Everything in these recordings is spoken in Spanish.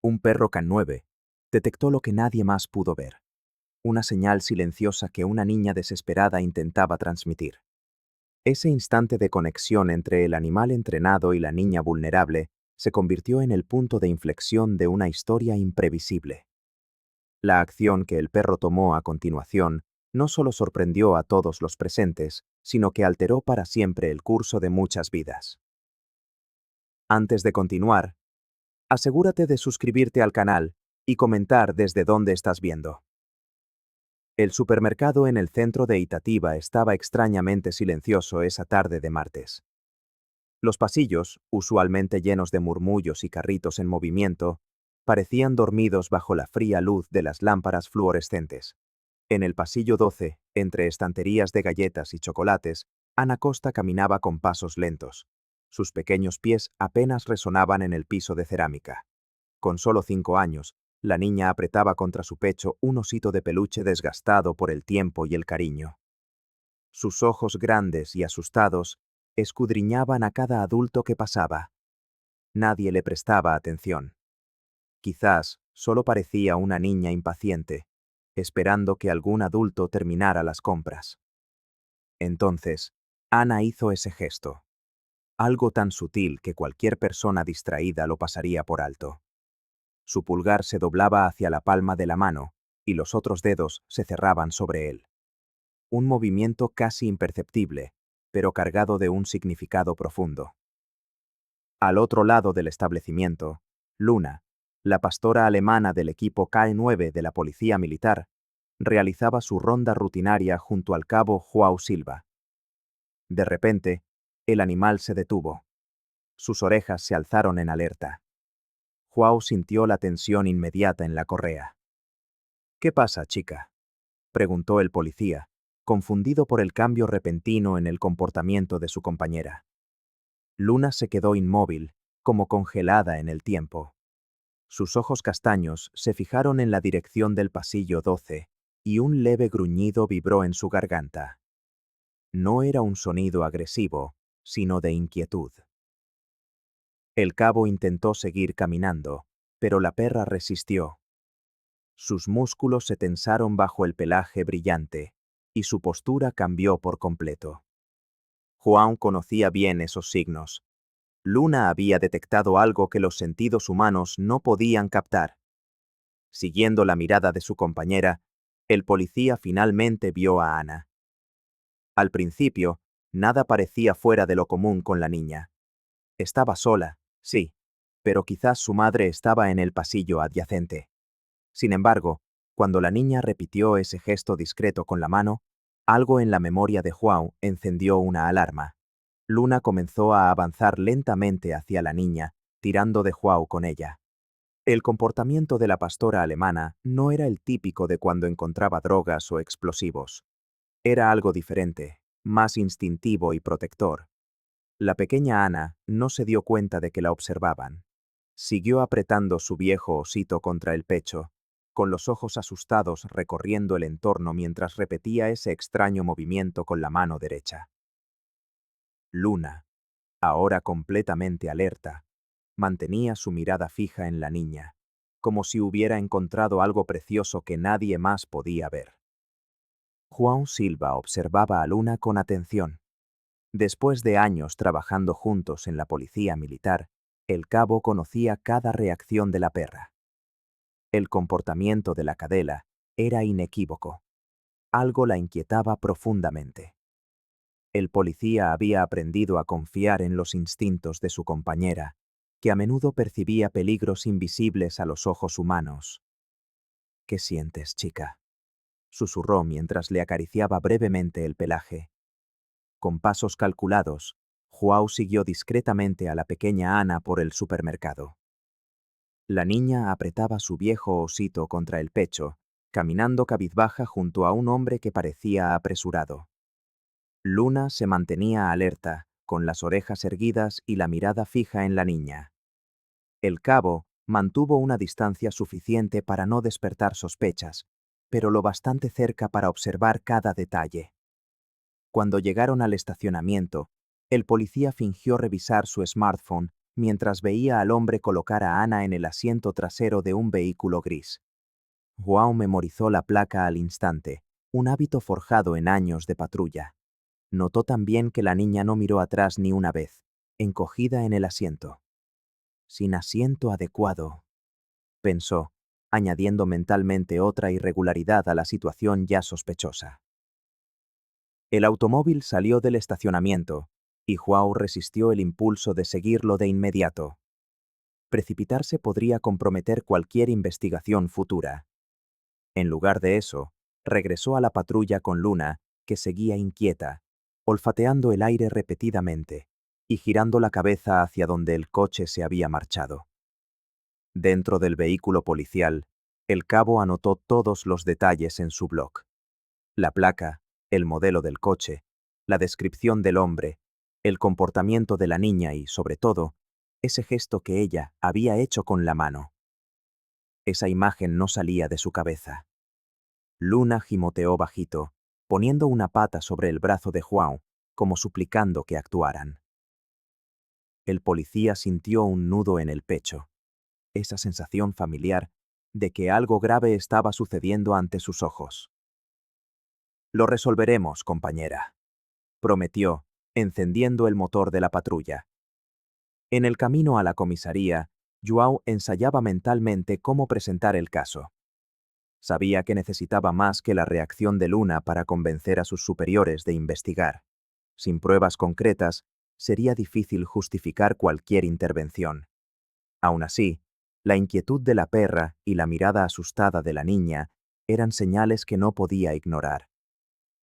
Un perro Can9 detectó lo que nadie más pudo ver. Una señal silenciosa que una niña desesperada intentaba transmitir. Ese instante de conexión entre el animal entrenado y la niña vulnerable se convirtió en el punto de inflexión de una historia imprevisible. La acción que el perro tomó a continuación no solo sorprendió a todos los presentes, sino que alteró para siempre el curso de muchas vidas. Antes de continuar, asegúrate de suscribirte al canal y comentar desde dónde estás viendo. El supermercado en el centro de Itatiba estaba extrañamente silencioso esa tarde de martes. Los pasillos, usualmente llenos de murmullos y carritos en movimiento, parecían dormidos bajo la fría luz de las lámparas fluorescentes. En el pasillo 12, entre estanterías de galletas y chocolates, Ana Costa caminaba con pasos lentos. Sus pequeños pies apenas resonaban en el piso de cerámica. Con solo 5 años, la niña apretaba contra su pecho un osito de peluche desgastado por el tiempo y el cariño. Sus ojos grandes y asustados escudriñaban a cada adulto que pasaba. Nadie le prestaba atención. Quizás solo parecía una niña impaciente, esperando que algún adulto terminara las compras. Entonces, Ana hizo ese gesto. Algo tan sutil que cualquier persona distraída lo pasaría por alto. Su pulgar se doblaba hacia la palma de la mano, y los otros dedos se cerraban sobre él. Un movimiento casi imperceptible, pero cargado de un significado profundo. Al otro lado del establecimiento, Luna, la pastora alemana del equipo K9 de la Policía Militar, realizaba su ronda rutinaria junto al cabo João Silva. De repente, el animal se detuvo. Sus orejas se alzaron en alerta. João sintió la tensión inmediata en la correa. «¿Qué pasa, chica?», preguntó el policía, confundido por el cambio repentino en el comportamiento de su compañera. Luna se quedó inmóvil, como congelada en el tiempo. Sus ojos castaños se fijaron en la dirección del pasillo 12, y un leve gruñido vibró en su garganta. No era un sonido agresivo, sino de inquietud. El cabo intentó seguir caminando, pero la perra resistió. Sus músculos se tensaron bajo el pelaje brillante, y su postura cambió por completo. João conocía bien esos signos. Luna había detectado algo que los sentidos humanos no podían captar. Siguiendo la mirada de su compañera, el policía finalmente vio a Ana. Al principio, nada parecía fuera de lo común con la niña. Estaba sola, sí, pero quizás su madre estaba en el pasillo adyacente. Sin embargo, cuando la niña repitió ese gesto discreto con la mano, algo en la memoria de João encendió una alarma. Luna comenzó a avanzar lentamente hacia la niña, tirando de João con ella. El comportamiento de la pastora alemana no era el típico de cuando encontraba drogas o explosivos. Era algo diferente, más instintivo y protector. La pequeña Ana no se dio cuenta de que la observaban. Siguió apretando su viejo osito contra el pecho, con los ojos asustados recorriendo el entorno mientras repetía ese extraño movimiento con la mano derecha. Luna, ahora completamente alerta, mantenía su mirada fija en la niña, como si hubiera encontrado algo precioso que nadie más podía ver. João Silva observaba a Luna con atención. Después de años trabajando juntos en la policía militar, el cabo conocía cada reacción de la perra. El comportamiento de la cadela era inequívoco. Algo la inquietaba profundamente. El policía había aprendido a confiar en los instintos de su compañera, que a menudo percibía peligros invisibles a los ojos humanos. «¿Qué sientes, chica?», susurró mientras le acariciaba brevemente el pelaje. Con pasos calculados, João siguió discretamente a la pequeña Ana por el supermercado. La niña apretaba su viejo osito contra el pecho, caminando cabizbaja junto a un hombre que parecía apresurado. Luna se mantenía alerta, con las orejas erguidas y la mirada fija en la niña. El cabo mantuvo una distancia suficiente para no despertar sospechas, pero lo bastante cerca para observar cada detalle. Cuando llegaron al estacionamiento, el policía fingió revisar su smartphone mientras veía al hombre colocar a Ana en el asiento trasero de un vehículo gris. João memorizó la placa al instante, un hábito forjado en años de patrulla. Notó también que la niña no miró atrás ni una vez, encogida en el asiento. Sin asiento adecuado, pensó, añadiendo mentalmente otra irregularidad a la situación ya sospechosa. El automóvil salió del estacionamiento, y João resistió el impulso de seguirlo de inmediato. Precipitarse podría comprometer cualquier investigación futura. En lugar de eso, regresó a la patrulla con Luna, que seguía inquieta, olfateando el aire repetidamente y girando la cabeza hacia donde el coche se había marchado. Dentro del vehículo policial, el cabo anotó todos los detalles en su blog. La placa, el modelo del coche, la descripción del hombre, el comportamiento de la niña y, sobre todo, ese gesto que ella había hecho con la mano. Esa imagen no salía de su cabeza. Luna gimoteó bajito, poniendo una pata sobre el brazo de João, como suplicando que actuaran. El policía sintió un nudo en el pecho, esa sensación familiar de que algo grave estaba sucediendo ante sus ojos. «Lo resolveremos, compañera», prometió, encendiendo el motor de la patrulla. En el camino a la comisaría, João ensayaba mentalmente cómo presentar el caso. Sabía que necesitaba más que la reacción de Luna para convencer a sus superiores de investigar. Sin pruebas concretas, sería difícil justificar cualquier intervención. Aún así, la inquietud de la perra y la mirada asustada de la niña eran señales que no podía ignorar.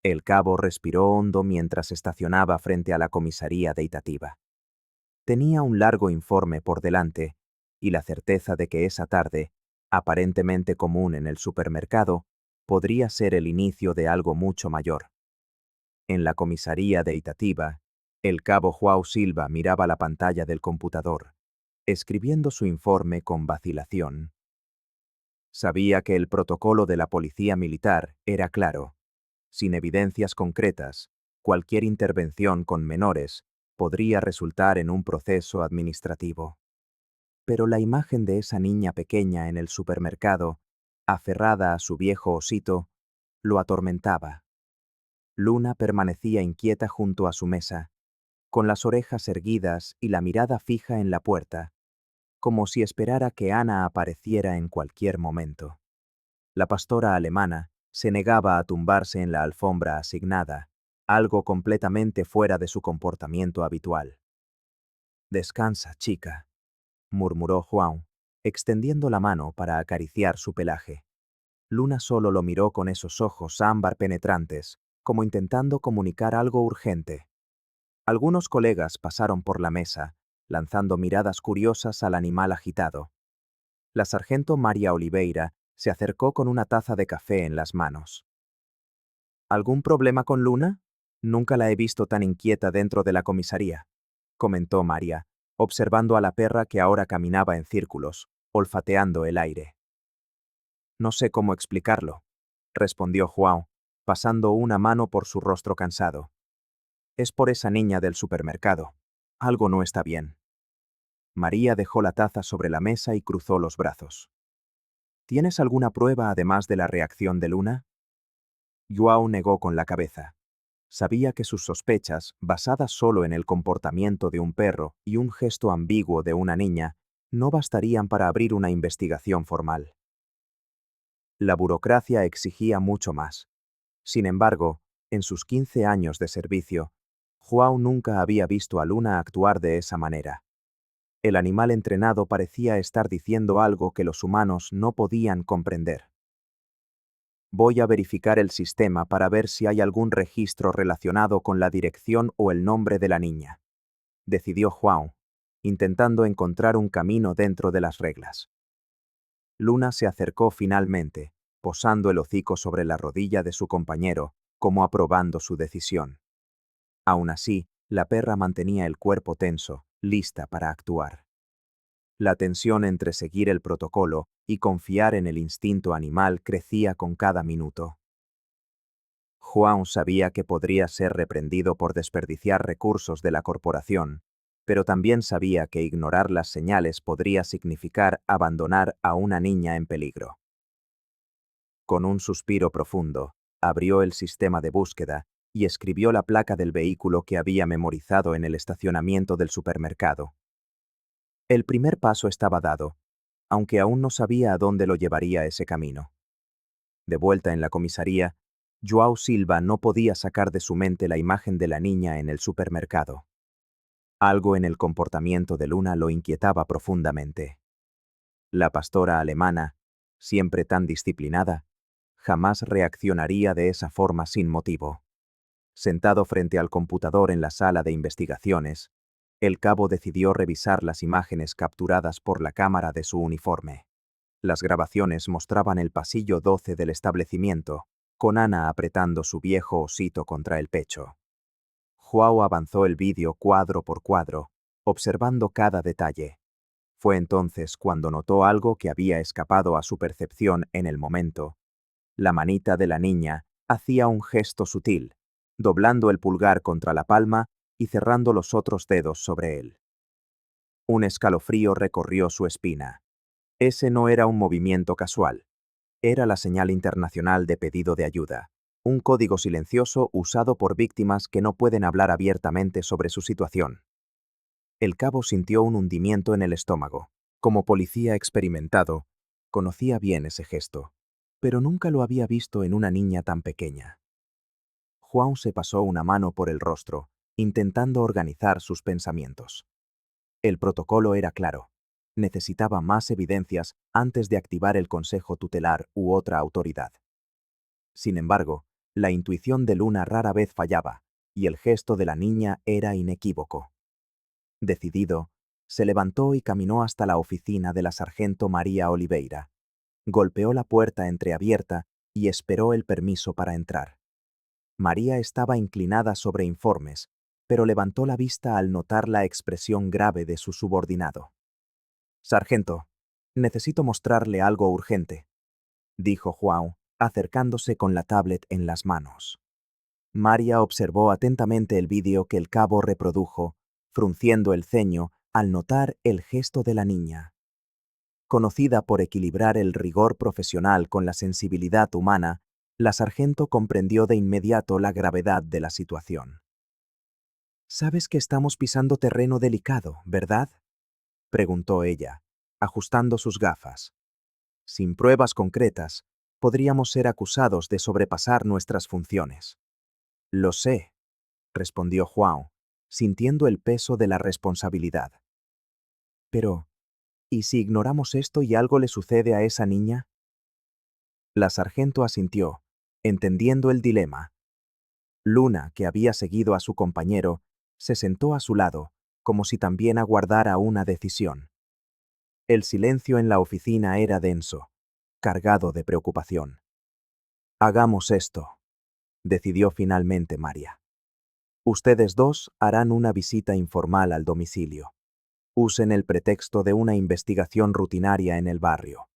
El cabo respiró hondo mientras estacionaba frente a la comisaría de Itatiba. Tenía un largo informe por delante, y la certeza de que esa tarde, aparentemente común en el supermercado, podría ser el inicio de algo mucho mayor. En la comisaría de Itatiba, el cabo João Silva miraba la pantalla del computador, escribiendo su informe con vacilación. Sabía que el protocolo de la policía militar era claro. Sin evidencias concretas, cualquier intervención con menores podría resultar en un proceso administrativo. Pero la imagen de esa niña pequeña en el supermercado, aferrada a su viejo osito, lo atormentaba. Luna permanecía inquieta junto a su mesa, con las orejas erguidas y la mirada fija en la puerta, como si esperara que Ana apareciera en cualquier momento. La pastora alemana se negaba a tumbarse en la alfombra asignada, algo completamente fuera de su comportamiento habitual. «Descansa, chica», murmuró João, extendiendo la mano para acariciar su pelaje. Luna solo lo miró con esos ojos ámbar penetrantes, como intentando comunicar algo urgente. Algunos colegas pasaron por la mesa, lanzando miradas curiosas al animal agitado. La sargento María Oliveira se acercó con una taza de café en las manos. «¿Algún problema con Luna? Nunca la he visto tan inquieta dentro de la comisaría», comentó María, observando a la perra que ahora caminaba en círculos, olfateando el aire. «No sé cómo explicarlo», respondió João, pasando una mano por su rostro cansado. «Es por esa niña del supermercado. Algo no está bien». María dejó la taza sobre la mesa y cruzó los brazos. «¿Tienes alguna prueba además de la reacción de Luna?» João negó con la cabeza. Sabía que sus sospechas, basadas solo en el comportamiento de un perro y un gesto ambiguo de una niña, no bastarían para abrir una investigación formal. La burocracia exigía mucho más. Sin embargo, en sus 15 años de servicio, João nunca había visto a Luna actuar de esa manera. El animal entrenado parecía estar diciendo algo que los humanos no podían comprender. «Voy a verificar el sistema para ver si hay algún registro relacionado con la dirección o el nombre de la niña», decidió João, intentando encontrar un camino dentro de las reglas. Luna se acercó finalmente, posando el hocico sobre la rodilla de su compañero, como aprobando su decisión. Aún así, la perra mantenía el cuerpo tenso, lista para actuar. La tensión entre seguir el protocolo y confiar en el instinto animal crecía con cada minuto. João sabía que podría ser reprendido por desperdiciar recursos de la corporación, pero también sabía que ignorar las señales podría significar abandonar a una niña en peligro. Con un suspiro profundo, abrió el sistema de búsqueda y escribió la placa del vehículo que había memorizado en el estacionamiento del supermercado. El primer paso estaba dado, aunque aún no sabía a dónde lo llevaría ese camino. De vuelta en la comisaría, João Silva no podía sacar de su mente la imagen de la niña en el supermercado. Algo en el comportamiento de Luna lo inquietaba profundamente. La pastora alemana, siempre tan disciplinada, jamás reaccionaría de esa forma sin motivo. Sentado frente al computador en la sala de investigaciones, el cabo decidió revisar las imágenes capturadas por la cámara de su uniforme. Las grabaciones mostraban el pasillo 12 del establecimiento, con Ana apretando su viejo osito contra el pecho. João avanzó el vídeo cuadro por cuadro, observando cada detalle. Fue entonces cuando notó algo que había escapado a su percepción en el momento. La manita de la niña hacía un gesto sutil, doblando el pulgar contra la palma y cerrando los otros dedos sobre él. Un escalofrío recorrió su espina. Ese no era un movimiento casual. Era la señal internacional de pedido de ayuda, un código silencioso usado por víctimas que no pueden hablar abiertamente sobre su situación. El cabo sintió un hundimiento en el estómago. Como policía experimentado, conocía bien ese gesto, pero nunca lo había visto en una niña tan pequeña. João se pasó una mano por el rostro, intentando organizar sus pensamientos. El protocolo era claro. Necesitaba más evidencias antes de activar el consejo tutelar u otra autoridad. Sin embargo, la intuición de Luna rara vez fallaba, y el gesto de la niña era inequívoco. Decidido, se levantó y caminó hasta la oficina de la sargento María Oliveira. Golpeó la puerta entreabierta y esperó el permiso para entrar. María estaba inclinada sobre informes, pero levantó la vista al notar la expresión grave de su subordinado. «Sargento, necesito mostrarle algo urgente», dijo João, acercándose con la tablet en las manos. María observó atentamente el vídeo que el cabo reprodujo, frunciendo el ceño al notar el gesto de la niña. Conocida por equilibrar el rigor profesional con la sensibilidad humana, la sargento comprendió de inmediato la gravedad de la situación. «Sabes que estamos pisando terreno delicado, ¿verdad?», preguntó ella, ajustando sus gafas. «Sin pruebas concretas, podríamos ser acusados de sobrepasar nuestras funciones». «Lo sé», respondió João, sintiendo el peso de la responsabilidad. «Pero, ¿y si ignoramos esto y algo le sucede a esa niña?». La sargento asintió, entendiendo el dilema. Luna, que había seguido a su compañero, se sentó a su lado, como si también aguardara una decisión. El silencio en la oficina era denso, cargado de preocupación. «Hagamos esto», decidió finalmente María. «Ustedes dos harán una visita informal al domicilio. Usen el pretexto de una investigación rutinaria en el barrio.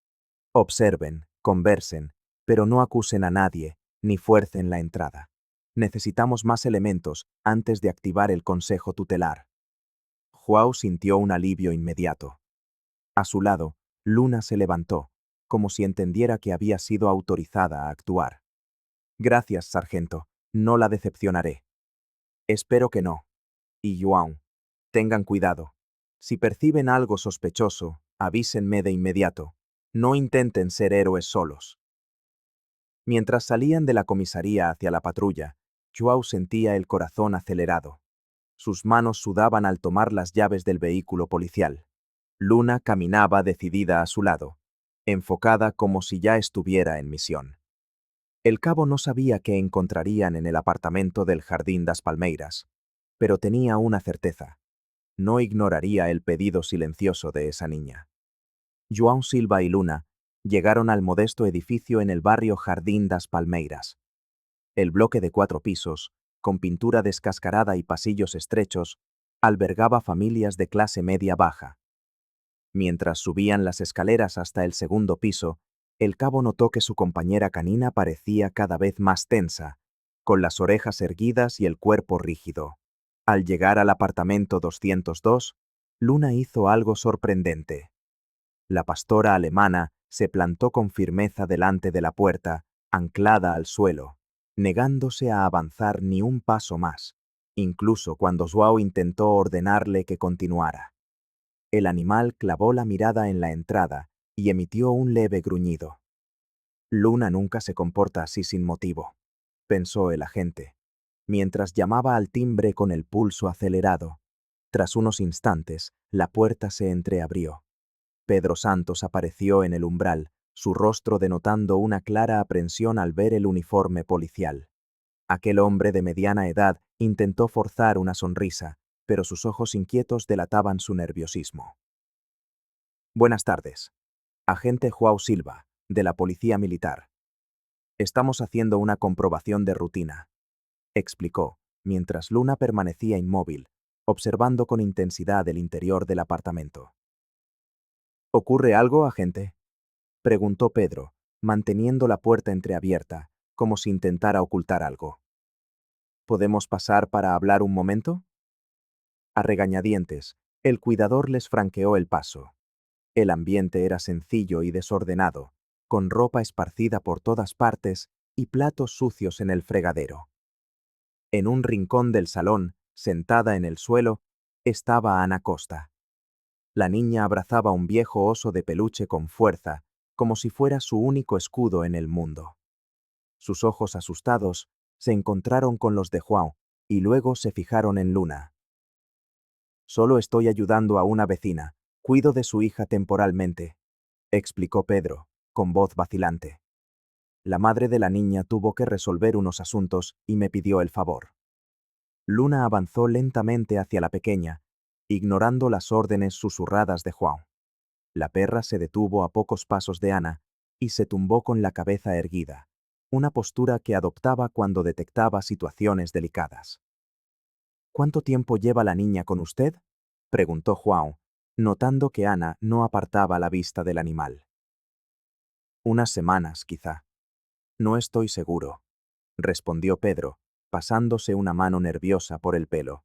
Observen, conversen, pero no acusen a nadie, ni fuercen la entrada. Necesitamos más elementos antes de activar el consejo tutelar». João sintió un alivio inmediato. A su lado, Luna se levantó, como si entendiera que había sido autorizada a actuar. «Gracias, sargento. No la decepcionaré». «Espero que no. Y João, tengan cuidado. Si perciben algo sospechoso, avísenme de inmediato. No intenten ser héroes solos». Mientras salían de la comisaría hacia la patrulla, João sentía el corazón acelerado. Sus manos sudaban al tomar las llaves del vehículo policial. Luna caminaba decidida a su lado, enfocada como si ya estuviera en misión. El cabo no sabía qué encontrarían en el apartamento del Jardín das Palmeiras, pero tenía una certeza: no ignoraría el pedido silencioso de esa niña. João Silva y Luna llegaron al modesto edificio en el barrio Jardín das Palmeiras. El bloque de 4 pisos, con pintura descascarada y pasillos estrechos, albergaba familias de clase media-baja. Mientras subían las escaleras hasta el segundo piso, el cabo notó que su compañera canina parecía cada vez más tensa, con las orejas erguidas y el cuerpo rígido. Al llegar al apartamento 202, Luna hizo algo sorprendente. La pastora alemana se plantó con firmeza delante de la puerta, anclada al suelo, negándose a avanzar ni un paso más, incluso cuando Joao intentó ordenarle que continuara. El animal clavó la mirada en la entrada y emitió un leve gruñido. Luna nunca se comporta así sin motivo, pensó el agente, mientras llamaba al timbre con el pulso acelerado. Tras unos instantes, la puerta se entreabrió. Pedro Santos apareció en el umbral, su rostro denotando una clara aprensión al ver el uniforme policial. Aquel hombre de mediana edad intentó forzar una sonrisa, pero sus ojos inquietos delataban su nerviosismo. Buenas tardes. Agente Joao Silva, de la Policía Militar. Estamos haciendo una comprobación de rutina, explicó, mientras Luna permanecía inmóvil, observando con intensidad el interior del apartamento. ¿Ocurre algo, agente?, preguntó Pedro, manteniendo la puerta entreabierta, como si intentara ocultar algo. ¿Podemos pasar para hablar un momento? A regañadientes, el cuidador les franqueó el paso. El ambiente era sencillo y desordenado, con ropa esparcida por todas partes y platos sucios en el fregadero. En un rincón del salón, sentada en el suelo, estaba Ana Costa. La niña abrazaba un viejo oso de peluche con fuerza, como si fuera su único escudo en el mundo. Sus ojos asustados se encontraron con los de Joao y luego se fijaron en Luna. Solo estoy ayudando a una vecina. Cuido de su hija temporalmente, explicó Pedro, con voz vacilante. La madre de la niña tuvo que resolver unos asuntos y me pidió el favor. Luna avanzó lentamente hacia la pequeña, ignorando las órdenes susurradas de Joao. La perra se detuvo a pocos pasos de Ana y se tumbó con la cabeza erguida, una postura que adoptaba cuando detectaba situaciones delicadas. ¿Cuánto tiempo lleva la niña con usted?, preguntó Joao, notando que Ana no apartaba la vista del animal. Unas semanas, quizá. No estoy seguro, respondió Pedro, pasándose una mano nerviosa por el pelo.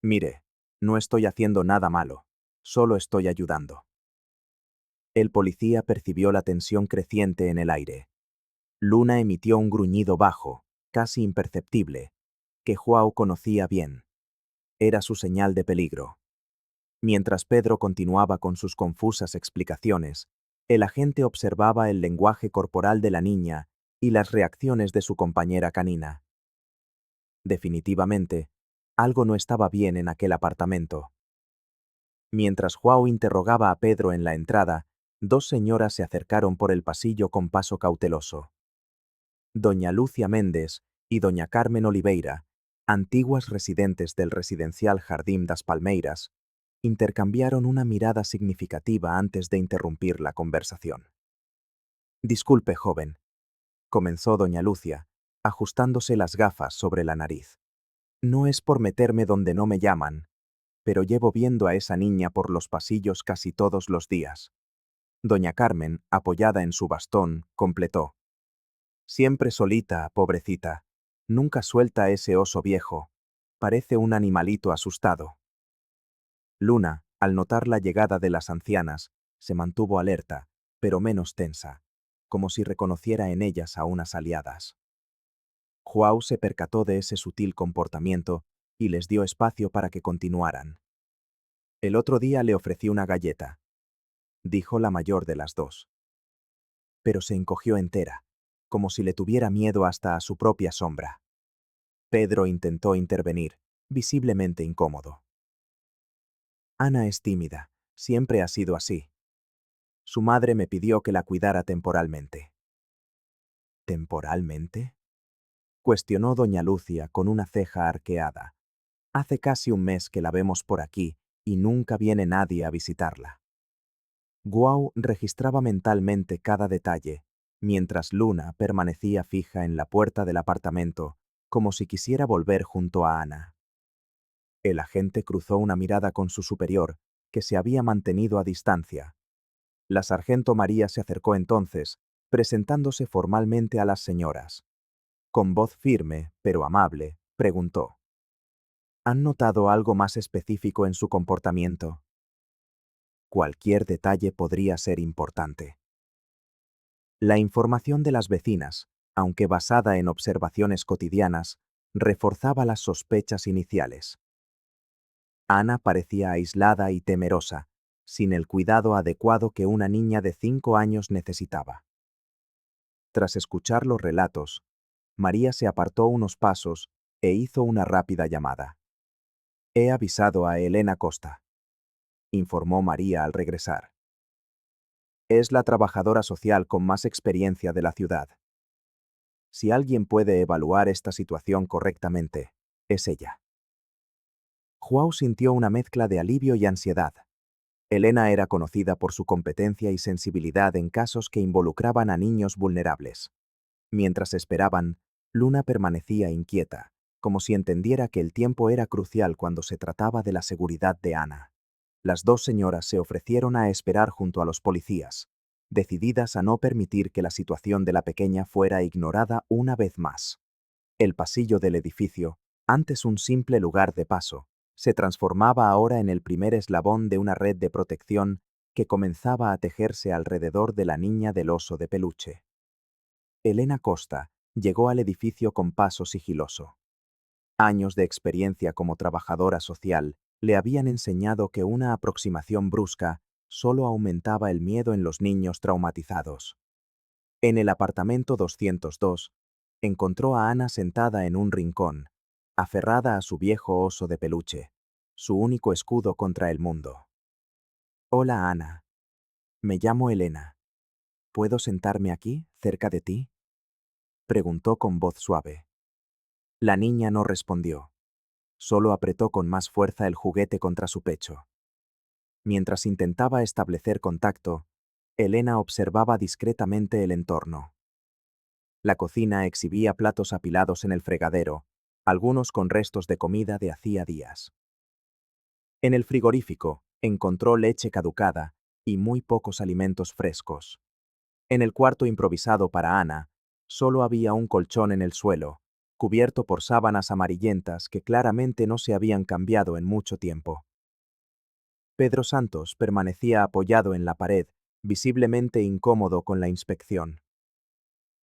Mire, no estoy haciendo nada malo, solo estoy ayudando. El policía percibió la tensión creciente en el aire. Luna emitió un gruñido bajo, casi imperceptible, que Joao conocía bien. Era su señal de peligro. Mientras Pedro continuaba con sus confusas explicaciones, el agente observaba el lenguaje corporal de la niña y las reacciones de su compañera canina. Definitivamente, algo no estaba bien en aquel apartamento. Mientras Joao interrogaba a Pedro en la entrada, dos señoras se acercaron por el pasillo con paso cauteloso. Doña Lucia Méndez y doña Carmen Oliveira, antiguas residentes del residencial Jardín das Palmeiras, intercambiaron una mirada significativa antes de interrumpir la conversación. Disculpe, joven, comenzó doña Lucia, ajustándose las gafas sobre la nariz. No es por meterme donde no me llaman, pero llevo viendo a esa niña por los pasillos casi todos los días. Doña Carmen, apoyada en su bastón, completó. Siempre solita, pobrecita. Nunca suelta ese oso viejo. Parece un animalito asustado. Luna, al notar la llegada de las ancianas, se mantuvo alerta, pero menos tensa, como si reconociera en ellas a unas aliadas. Joao se percató de ese sutil comportamiento y les dio espacio para que continuaran. El otro día le ofrecí una galleta, dijo la mayor de las dos. Pero se encogió entera, como si le tuviera miedo hasta a su propia sombra. Pedro intentó intervenir, visiblemente incómodo. Ana es tímida, siempre ha sido así. Su madre me pidió que la cuidara temporalmente. ¿Temporalmente?, cuestionó doña Lucia con una ceja arqueada. Hace casi un mes que la vemos por aquí y nunca viene nadie a visitarla. Joao registraba mentalmente cada detalle, mientras Luna permanecía fija en la puerta del apartamento, como si quisiera volver junto a Ana. El agente cruzó una mirada con su superior, que se había mantenido a distancia. La sargento María se acercó entonces, presentándose formalmente a las señoras. Con voz firme, pero amable, preguntó. ¿Han notado algo más específico en su comportamiento? Cualquier detalle podría ser importante. La información de las vecinas, aunque basada en observaciones cotidianas, reforzaba las sospechas iniciales. Ana parecía aislada y temerosa, sin el cuidado adecuado que una niña de 5 años necesitaba. Tras escuchar los relatos, María se apartó unos pasos e hizo una rápida llamada. «He avisado a Elena Costa», informó María al regresar. «Es la trabajadora social con más experiencia de la ciudad. Si alguien puede evaluar esta situación correctamente, es ella». João sintió una mezcla de alivio y ansiedad. Elena era conocida por su competencia y sensibilidad en casos que involucraban a niños vulnerables. Mientras esperaban, Luna permanecía inquieta, como si entendiera que el tiempo era crucial cuando se trataba de la seguridad de Ana. Las dos señoras se ofrecieron a esperar junto a los policías, decididas a no permitir que la situación de la pequeña fuera ignorada una vez más. El pasillo del edificio, antes un simple lugar de paso, se transformaba ahora en el primer eslabón de una red de protección que comenzaba a tejerse alrededor de la niña del oso de peluche. Elena Costa llegó al edificio con paso sigiloso. Años de experiencia como trabajadora social le habían enseñado que una aproximación brusca solo aumentaba el miedo en los niños traumatizados. En el apartamento 202, encontró a Ana sentada en un rincón, aferrada a su viejo oso de peluche, su único escudo contra el mundo. «Hola, Ana. Me llamo Elena. ¿Puedo sentarme aquí, cerca de ti?», preguntó con voz suave. La niña no respondió. Solo apretó con más fuerza el juguete contra su pecho. Mientras intentaba establecer contacto, Elena observaba discretamente el entorno. La cocina exhibía platos apilados en el fregadero, algunos con restos de comida de hacía días. En el frigorífico encontró leche caducada y muy pocos alimentos frescos. En el cuarto improvisado para Ana, solo había un colchón en el suelo, cubierto por sábanas amarillentas que claramente no se habían cambiado en mucho tiempo. Pedro Santos permanecía apoyado en la pared, visiblemente incómodo con la inspección.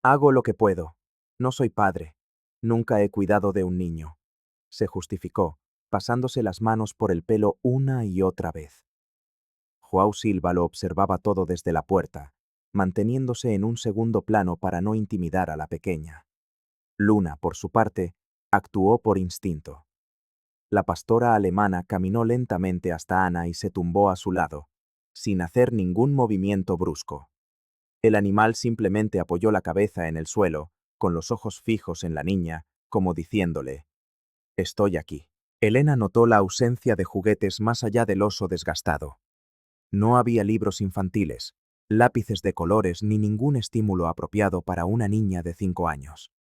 «Hago lo que puedo. No soy padre. Nunca he cuidado de un niño», se justificó, pasándose las manos por el pelo una y otra vez. João Silva lo observaba todo desde la puerta, manteniéndose en un segundo plano para no intimidar a la pequeña. Luna, por su parte, actuó por instinto. La pastora alemana caminó lentamente hasta Ana y se tumbó a su lado, sin hacer ningún movimiento brusco. El animal simplemente apoyó la cabeza en el suelo, con los ojos fijos en la niña, como diciéndole: «Estoy aquí». Elena notó la ausencia de juguetes más allá del oso desgastado. No había libros infantiles, lápices de colores ni ningún estímulo apropiado para una niña de 5 años.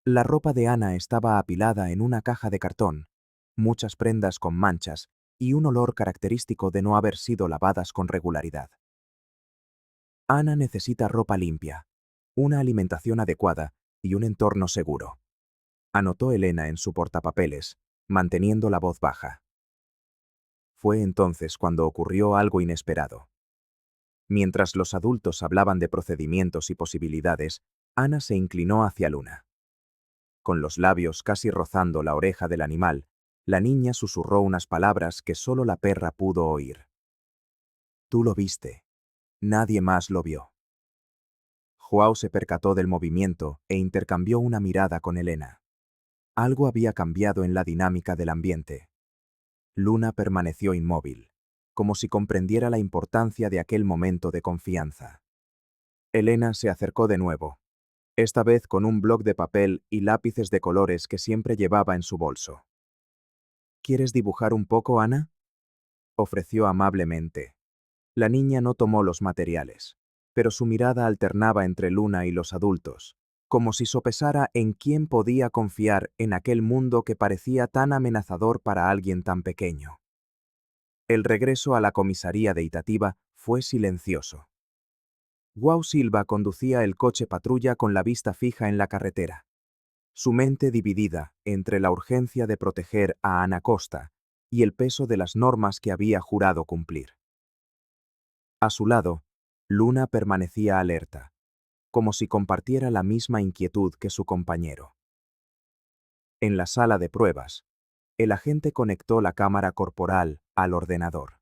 La ropa de Ana estaba apilada en una caja de cartón, muchas prendas con manchas y un olor característico de no haber sido lavadas con regularidad. Ana necesita ropa limpia, una alimentación adecuada y un entorno seguro, anotó Elena en su portapapeles, manteniendo la voz baja. Fue entonces cuando ocurrió algo inesperado. Mientras los adultos hablaban de procedimientos y posibilidades, Ana se inclinó hacia Luna. Con los labios casi rozando la oreja del animal, la niña susurró unas palabras que solo la perra pudo oír. «Tú lo viste. Nadie más lo vio». João se percató del movimiento e intercambió una mirada con Elena. Algo había cambiado en la dinámica del ambiente. Luna permaneció inmóvil, como si comprendiera la importancia de aquel momento de confianza. Elena se acercó de nuevo, esta vez con un bloc de papel y lápices de colores que siempre llevaba en su bolso. «¿Quieres dibujar un poco, Ana?», ofreció amablemente. La niña no tomó los materiales, pero su mirada alternaba entre Luna y los adultos, como si sopesara en quién podía confiar en aquel mundo que parecía tan amenazador para alguien tan pequeño. El regreso a la comisaría de Itatiba fue silencioso. João Silva conducía el coche patrulla con la vista fija en la carretera. su mente dividida entre la urgencia de proteger a Ana Costa y el peso de las normas que había jurado cumplir. A su lado, Luna permanecía alerta, como si compartiera la misma inquietud que su compañero. En la sala de pruebas, el agente conectó la cámara corporal al ordenador.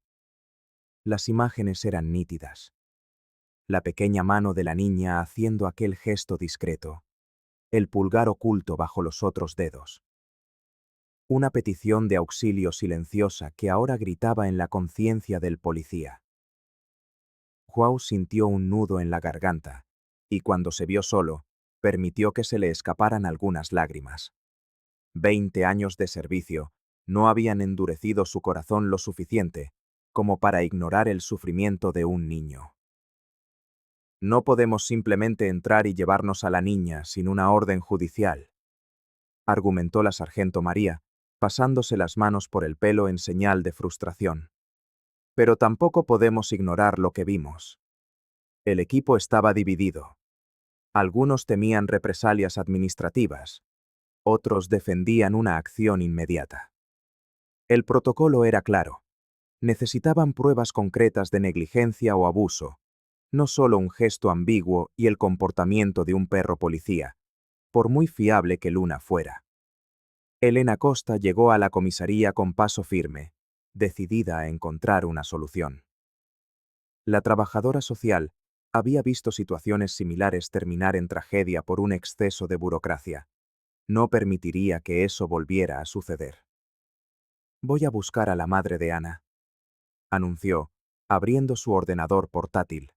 Las imágenes eran nítidas. La pequeña mano de la niña haciendo aquel gesto discreto, el pulgar oculto bajo los otros dedos. Una petición de auxilio silenciosa que ahora gritaba en la conciencia del policía. João sintió un nudo en la garganta, y cuando se vio solo, permitió que se le escaparan algunas lágrimas. 20 años de servicio no habían endurecido su corazón lo suficiente como para ignorar el sufrimiento de un niño. No podemos simplemente entrar y llevarnos a la niña sin una orden judicial, argumentó la sargento María, pasándose las manos por el pelo en señal de frustración. Pero tampoco podemos ignorar lo que vimos. El equipo estaba dividido. Algunos temían represalias administrativas, otros defendían una acción inmediata. El protocolo era claro. Necesitaban pruebas concretas de negligencia o abuso, no solo un gesto ambiguo y el comportamiento de un perro policía, por muy fiable que Luna fuera. Elena Costa llegó a la comisaría con paso firme, decidida a encontrar una solución. La trabajadora social había visto situaciones similares terminar en tragedia por un exceso de burocracia. No permitiría que eso volviera a suceder. Voy a buscar a la madre de Ana, anunció, abriendo su ordenador portátil.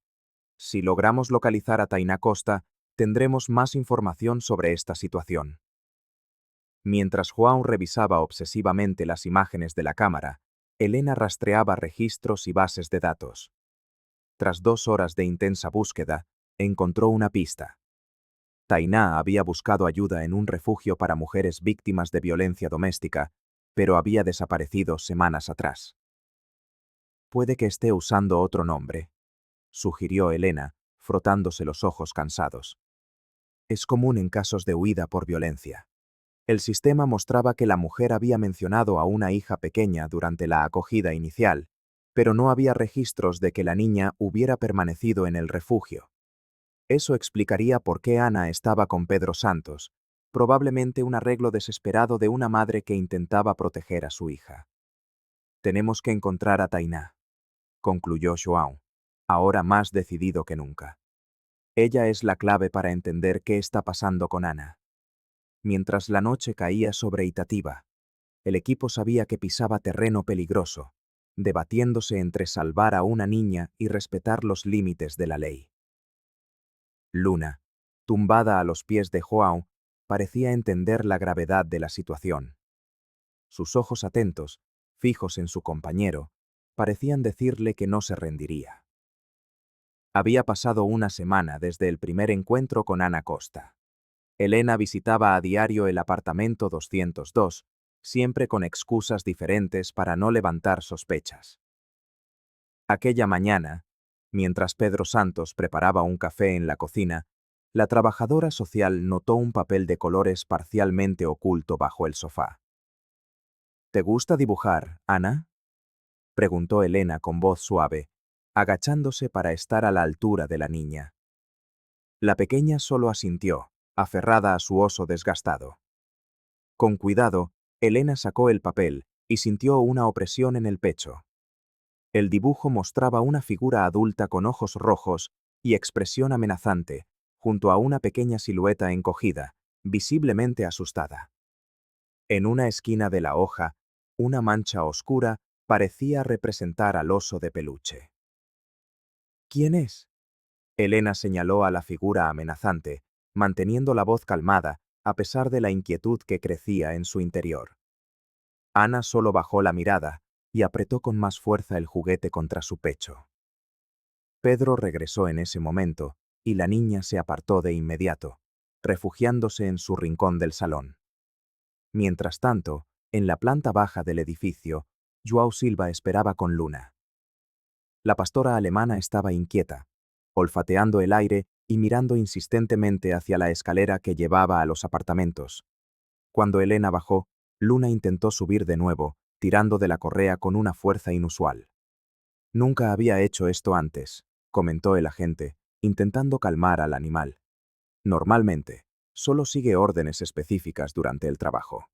Si logramos localizar a Tainá Costa, tendremos más información sobre esta situación. Mientras João revisaba obsesivamente las imágenes de la cámara, Elena rastreaba registros y bases de datos. Tras 2 horas de intensa búsqueda, encontró una pista. Tainá había buscado ayuda en un refugio para mujeres víctimas de violencia doméstica, pero había desaparecido semanas atrás. Puede que esté usando otro nombre, sugirió Elena, frotándose los ojos cansados. Es común en casos de huida por violencia. El sistema mostraba que la mujer había mencionado a una hija pequeña durante la acogida inicial, pero no había registros de que la niña hubiera permanecido en el refugio. Eso explicaría por qué Ana estaba con Pedro Santos, probablemente un arreglo desesperado de una madre que intentaba proteger a su hija. Tenemos que encontrar a Tainá, concluyó João, ahora más decidido que nunca. Ella es la clave para entender qué está pasando con Ana. Mientras la noche caía sobre Itatiba, el equipo sabía que pisaba terreno peligroso, debatiéndose entre salvar a una niña y respetar los límites de la ley. Luna, tumbada a los pies de João, parecía entender la gravedad de la situación. Sus ojos atentos, fijos en su compañero, parecían decirle que no se rendiría. Había pasado una semana desde el primer encuentro con Ana Costa. Elena visitaba a diario el apartamento 202, siempre con excusas diferentes para no levantar sospechas. Aquella mañana, mientras Pedro Santos preparaba un café en la cocina, la trabajadora social notó un papel de colores parcialmente oculto bajo el sofá. ¿Te gusta dibujar, Ana?, preguntó Elena con voz suave, agachándose para estar a la altura de la niña. La pequeña solo asintió, aferrada a su oso desgastado. Con cuidado, Elena sacó el papel y sintió una opresión en el pecho. El dibujo mostraba una figura adulta con ojos rojos y expresión amenazante, junto a una pequeña silueta encogida, visiblemente asustada. En una esquina de la hoja, una mancha oscura parecía representar al oso de peluche. ¿Quién es?, Elena señaló a la figura amenazante, manteniendo la voz calmada, a pesar de la inquietud que crecía en su interior. Ana solo bajó la mirada y apretó con más fuerza el juguete contra su pecho. Pedro regresó en ese momento, y la niña se apartó de inmediato, refugiándose en su rincón del salón. Mientras tanto, en la planta baja del edificio, João Silva esperaba con Luna. La pastora alemana estaba inquieta, olfateando el aire y mirando insistentemente hacia la escalera que llevaba a los apartamentos. Cuando Elena bajó, Luna intentó subir de nuevo, tirando de la correa con una fuerza inusual. Nunca había hecho esto antes, comentó el agente, intentando calmar al animal. Normalmente, solo sigue órdenes específicas durante el trabajo.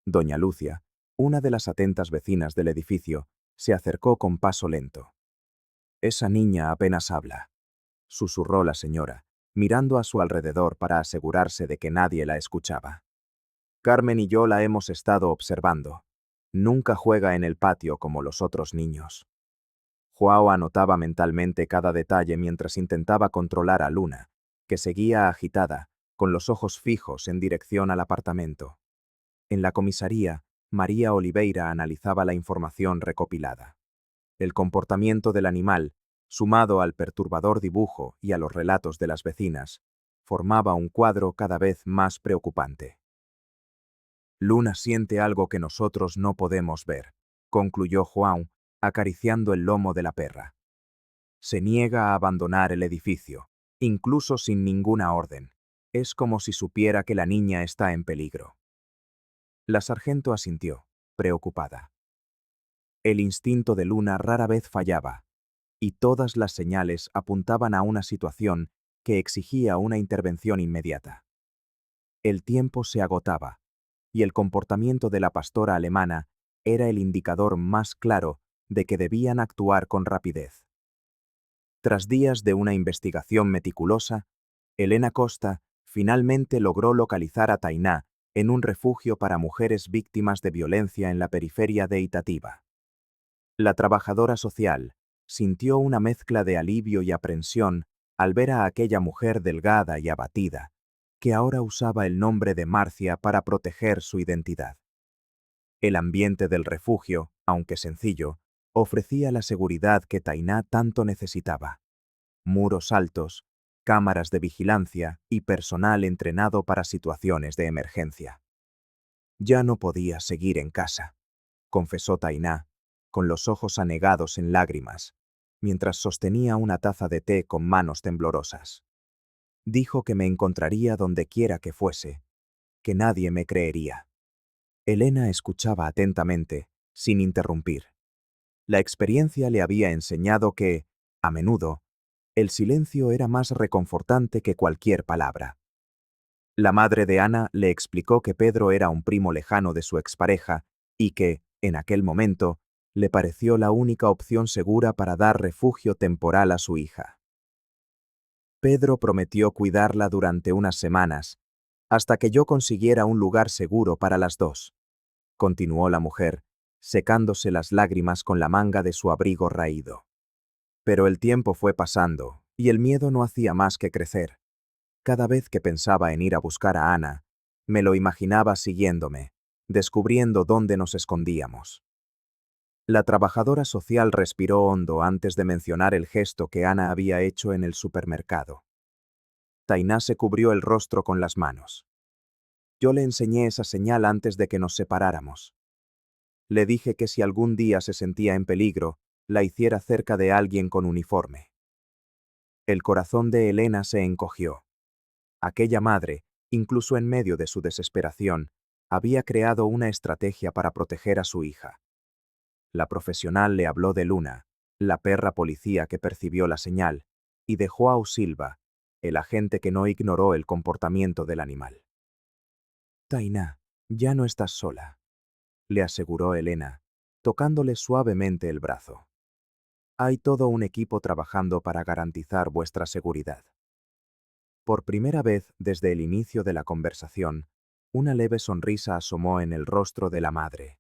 Doña Lucia, una de las atentas vecinas del edificio, se acercó con paso lento. Esa niña apenas habla, susurró la señora, mirando a su alrededor para asegurarse de que nadie la escuchaba. Carmen y yo la hemos estado observando. Nunca juega en el patio como los otros niños. Joao anotaba mentalmente cada detalle mientras intentaba controlar a Luna, que seguía agitada, con los ojos fijos en dirección al apartamento. En la comisaría, María Oliveira analizaba la información recopilada. El comportamiento del animal, sumado al perturbador dibujo y a los relatos de las vecinas, formaba un cuadro cada vez más preocupante. Luna siente algo que nosotros no podemos ver, concluyó João, acariciando el lomo de la perra. Se niega a abandonar el edificio, incluso sin ninguna orden. Es como si supiera que la niña está en peligro. La sargento asintió, preocupada. El instinto de Luna rara vez fallaba, y todas las señales apuntaban a una situación que exigía una intervención inmediata. El tiempo se agotaba, y el comportamiento de la pastora alemana era el indicador más claro de que debían actuar con rapidez. Tras días de una investigación meticulosa, Elena Costa finalmente logró localizar a Tainá en un refugio para mujeres víctimas de violencia en la periferia de Itatiba. La trabajadora social sintió una mezcla de alivio y aprensión al ver a aquella mujer delgada y abatida, que ahora usaba el nombre de Marcia para proteger su identidad. El ambiente del refugio, aunque sencillo, ofrecía la seguridad que Tainá tanto necesitaba. Muros altos, cámaras de vigilancia y personal entrenado para situaciones de emergencia. Ya no podía seguir en casa, confesó Tainá, con los ojos anegados en lágrimas, mientras sostenía una taza de té con manos temblorosas. Dijo que me encontraría donde quiera que fuese, que nadie me creería. Elena escuchaba atentamente, sin interrumpir. La experiencia le había enseñado que, a menudo, el silencio era más reconfortante que cualquier palabra. La madre de Ana le explicó que Pedro era un primo lejano de su expareja y que, en aquel momento, le pareció la única opción segura para dar refugio temporal a su hija. Pedro prometió cuidarla durante unas semanas, hasta que yo consiguiera un lugar seguro para las dos, continuó la mujer, secándose las lágrimas con la manga de su abrigo raído. Pero el tiempo fue pasando, y el miedo no hacía más que crecer. Cada vez que pensaba en ir a buscar a Ana, me lo imaginaba siguiéndome, descubriendo dónde nos escondíamos. La trabajadora social respiró hondo antes de mencionar el gesto que Ana había hecho en el supermercado. Tainá se cubrió el rostro con las manos. Yo le enseñé esa señal antes de que nos separáramos. Le dije que si algún día se sentía en peligro, la hiciera cerca de alguien con uniforme. El corazón de Elena se encogió. Aquella madre, incluso en medio de su desesperación, había creado una estrategia para proteger a su hija. La profesional le habló de Luna, la perra policía que percibió la señal, y de João Silva, el agente que no ignoró el comportamiento del animal. Tainá, ya no estás sola, le aseguró Elena, tocándole suavemente el brazo. Hay todo un equipo trabajando para garantizar vuestra seguridad. Por primera vez desde el inicio de la conversación, una leve sonrisa asomó en el rostro de la madre.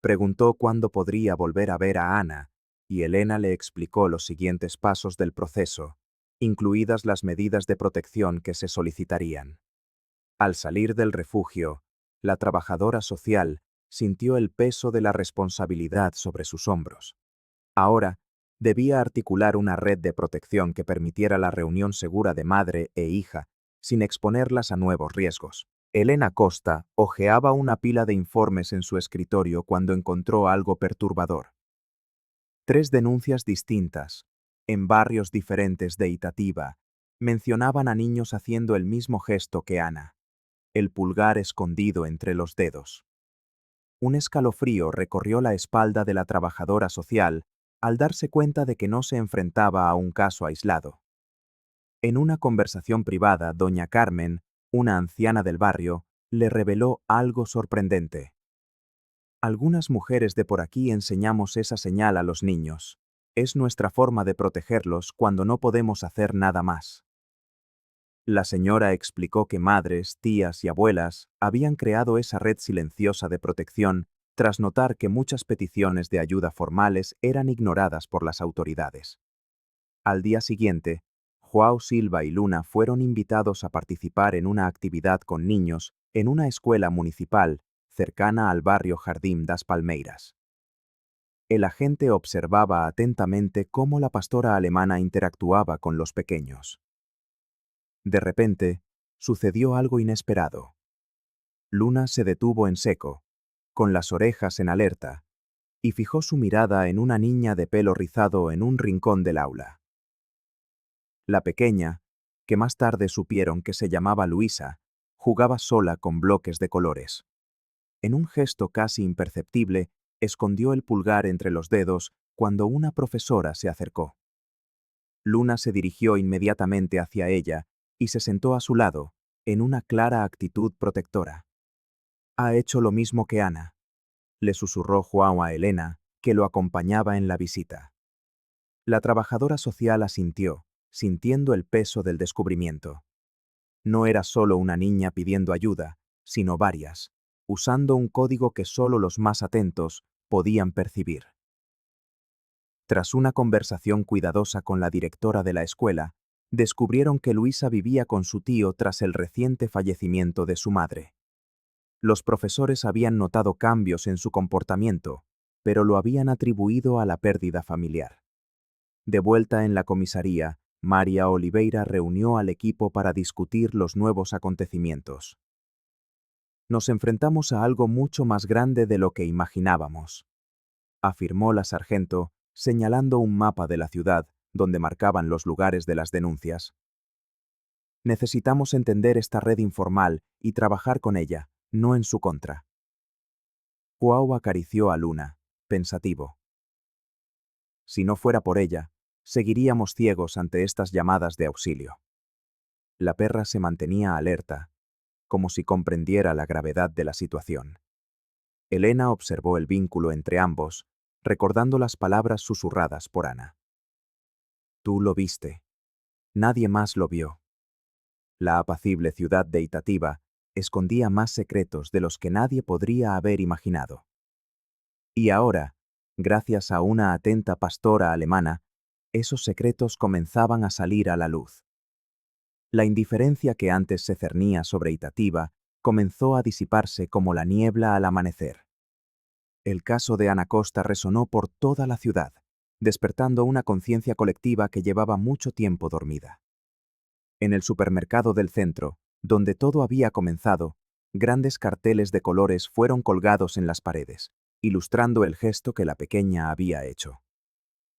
Preguntó cuándo podría volver a ver a Ana, y Elena le explicó los siguientes pasos del proceso, incluidas las medidas de protección que se solicitarían. Al salir del refugio, la trabajadora social sintió el peso de la responsabilidad sobre sus hombros. Ahora, debía articular una red de protección que permitiera la reunión segura de madre e hija, sin exponerlas a nuevos riesgos. Elena Costa hojeaba una pila de informes en su escritorio cuando encontró algo perturbador. 3 denuncias distintas, en barrios diferentes de Itatiba, Mencionaban a niños haciendo el mismo gesto que Ana, el pulgar escondido entre los dedos. Un escalofrío recorrió la espalda de la trabajadora social al darse cuenta de que no se enfrentaba a un caso aislado. En una conversación privada, doña Carmen, una anciana del barrio, le reveló algo sorprendente. Algunas mujeres de por aquí enseñamos esa señal a los niños. Es nuestra forma de protegerlos cuando no podemos hacer nada más. La señora explicó que madres, tías y abuelas habían creado esa red silenciosa de protección tras notar que muchas peticiones de ayuda formales eran ignoradas por las autoridades. Al día siguiente, João Silva y Luna fueron invitados a participar en una actividad con niños en una escuela municipal cercana al barrio Jardim das Palmeiras. El agente observaba atentamente cómo la pastora alemana interactuaba con los pequeños. De repente, sucedió algo inesperado. Luna se detuvo en seco, con las orejas en alerta, y fijó su mirada en una niña de pelo rizado en un rincón del aula. La pequeña, que más tarde supieron que se llamaba Luisa, jugaba sola con bloques de colores. En un gesto casi imperceptible, escondió el pulgar entre los dedos cuando una profesora se acercó. Luna se dirigió inmediatamente hacia ella y se sentó a su lado, en una clara actitud protectora. «Ha hecho lo mismo que Ana», le susurró João a Elena, que lo acompañaba en la visita. La trabajadora social asintió, sintiendo el peso del descubrimiento. No era solo una niña pidiendo ayuda, sino varias, usando un código que solo los más atentos podían percibir. Tras una conversación cuidadosa con la directora de la escuela, descubrieron que Luisa vivía con su tío tras el reciente fallecimiento de su madre. Los profesores habían notado cambios en su comportamiento, pero lo habían atribuido a la pérdida familiar. De vuelta en la comisaría, María Oliveira reunió al equipo para discutir los nuevos acontecimientos. «Nos enfrentamos a algo mucho más grande de lo que imaginábamos», afirmó la sargento, señalando un mapa de la ciudad donde marcaban los lugares de las denuncias. «Necesitamos entender esta red informal y trabajar con ella, no en su contra». João acarició a Luna, pensativo. Si no fuera por ella, seguiríamos ciegos ante estas llamadas de auxilio. La perra se mantenía alerta, como si comprendiera la gravedad de la situación. Elena observó el vínculo entre ambos, recordando las palabras susurradas por Ana. «Tú lo viste. Nadie más lo vio». La apacible ciudad de Itatiba escondía más secretos de los que nadie podría haber imaginado. Y ahora, gracias a una atenta pastora alemana, esos secretos comenzaban a salir a la luz. La indiferencia que antes se cernía sobre Itatiba comenzó a disiparse como la niebla al amanecer. El caso de Ana Costa resonó por toda la ciudad, despertando una conciencia colectiva que llevaba mucho tiempo dormida. En el supermercado del centro, donde todo había comenzado, grandes carteles de colores fueron colgados en las paredes, ilustrando el gesto que la pequeña había hecho.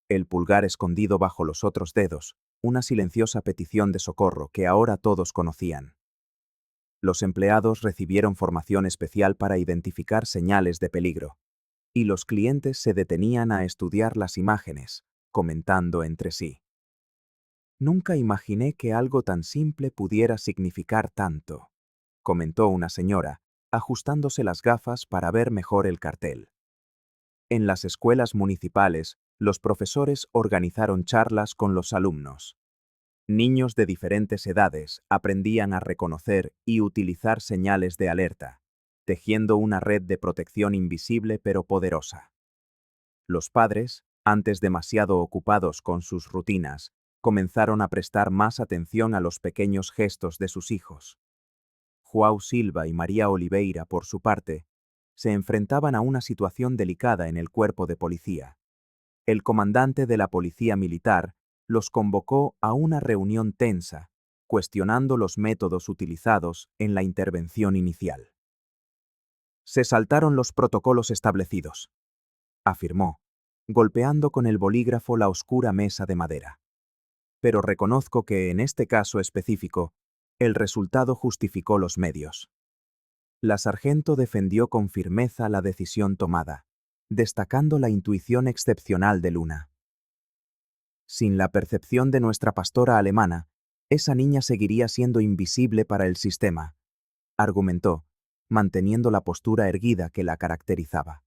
El pulgar escondido bajo los otros dedos, una silenciosa petición de socorro que ahora todos conocían. Los empleados recibieron formación especial para identificar señales de peligro, y los clientes se detenían a estudiar las imágenes, comentando entre sí. «Nunca imaginé que algo tan simple pudiera significar tanto», comentó una señora, ajustándose las gafas para ver mejor el cartel. En las escuelas municipales, los profesores organizaron charlas con los alumnos. Niños de diferentes edades aprendían a reconocer y utilizar señales de alerta, tejiendo una red de protección invisible pero poderosa. Los padres, antes demasiado ocupados con sus rutinas, comenzaron a prestar más atención a los pequeños gestos de sus hijos. João Silva y María Oliveira, por su parte, se enfrentaban a una situación delicada en el cuerpo de policía. El comandante de la policía militar los convocó a una reunión tensa, cuestionando los métodos utilizados en la intervención inicial. «Se saltaron los protocolos establecidos», afirmó, golpeando con el bolígrafo la oscura mesa de madera. pero reconozco que en este caso específico, el resultado justificó los medios. La sargento defendió con firmeza la decisión tomada, destacando la intuición excepcional de Luna. Sin la percepción de nuestra pastora alemana, esa niña seguiría siendo invisible para el sistema, argumentó, manteniendo la postura erguida que la caracterizaba.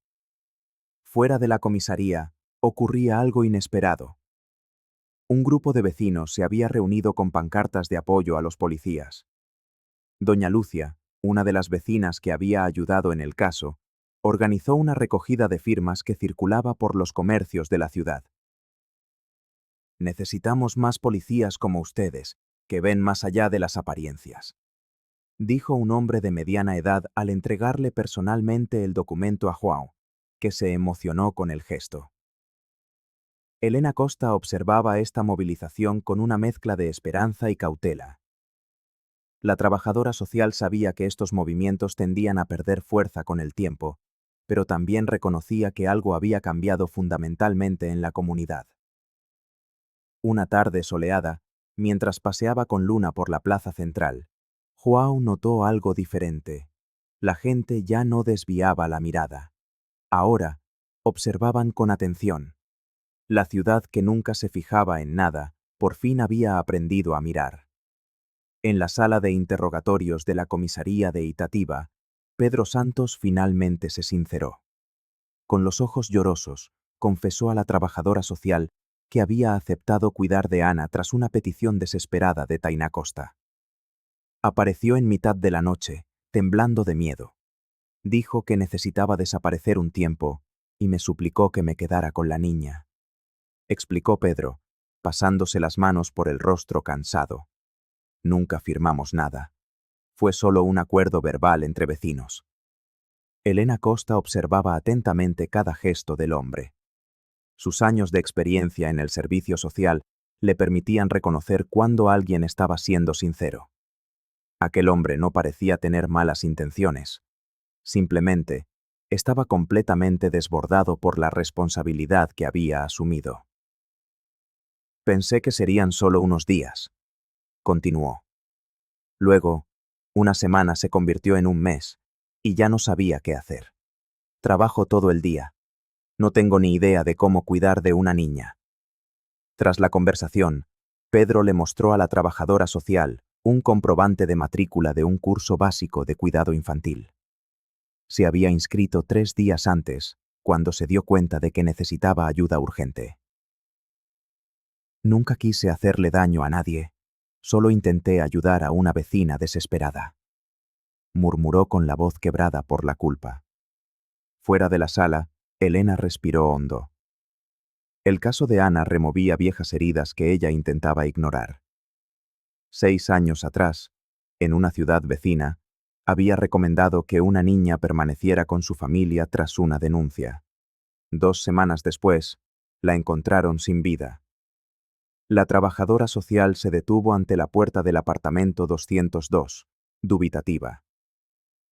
Fuera de la comisaría, ocurría algo inesperado. Un grupo de vecinos se había reunido con pancartas de apoyo a los policías. Doña Lucia, una de las vecinas que había ayudado en el caso, organizó una recogida de firmas que circulaba por los comercios de la ciudad. Necesitamos más policías como ustedes, que ven más allá de las apariencias, dijo un hombre de mediana edad al entregarle personalmente el documento a João, que se emocionó con el gesto. Elena Costa observaba esta movilización con una mezcla de esperanza y cautela. La trabajadora social sabía que estos movimientos tendían a perder fuerza con el tiempo, pero también reconocía que algo había cambiado fundamentalmente en la comunidad. Una tarde soleada, mientras paseaba con Luna por la plaza central, João notó algo diferente. La gente ya no desviaba la mirada. Ahora, observaban con atención. La ciudad que nunca se fijaba en nada, por fin había aprendido a mirar. En la sala de interrogatorios de la comisaría de Itatiba, Pedro Santos finalmente se sinceró. Con los ojos llorosos, confesó a la trabajadora social que había aceptado cuidar de Ana tras una petición desesperada de Tainá Costa. Apareció en mitad de la noche, temblando de miedo. Dijo que necesitaba desaparecer un tiempo y me suplicó que me quedara con la niña, explicó Pedro, pasándose las manos por el rostro cansado. Nunca firmamos nada. Fue solo un acuerdo verbal entre vecinos. Elena Costa observaba atentamente cada gesto del hombre. Sus años de experiencia en el servicio social le permitían reconocer cuándo alguien estaba siendo sincero. Aquel hombre no parecía tener malas intenciones. Simplemente, estaba completamente desbordado por la responsabilidad que había asumido. Pensé que serían solo unos días, continuó. Luego, una semana se convirtió en un mes, y ya no sabía qué hacer. Trabajo todo el día. No tengo ni idea de cómo cuidar de una niña. Tras la conversación, Pedro le mostró a la trabajadora social un comprobante de matrícula de un curso básico de cuidado infantil. Se había inscrito 3 días antes, cuando se dio cuenta de que necesitaba ayuda urgente. Nunca quise hacerle daño a nadie, solo intenté ayudar a una vecina desesperada, murmuró con la voz quebrada por la culpa. Fuera de la sala, Elena respiró hondo. El caso de Ana removía viejas heridas que ella intentaba ignorar. 6 años atrás, en una ciudad vecina, había recomendado que una niña permaneciera con su familia tras una denuncia. 2 semanas después, la encontraron sin vida. La trabajadora social se detuvo ante la puerta del apartamento 202, dubitativa.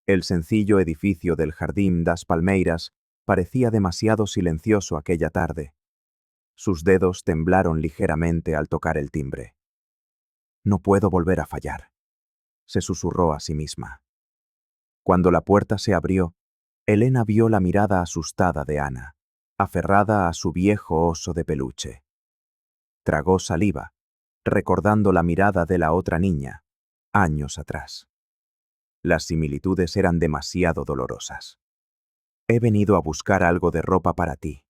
El sencillo edificio del Jardín das Palmeiras parecía demasiado silencioso aquella tarde. Sus dedos temblaron ligeramente al tocar el timbre. No puedo volver a fallar, se susurró a sí misma. Cuando la puerta se abrió, Elena vio la mirada asustada de Ana, aferrada a su viejo oso de peluche. Tragó saliva, recordando la mirada de la otra niña, años atrás. Las similitudes eran demasiado dolorosas. He venido a buscar algo de ropa para ti,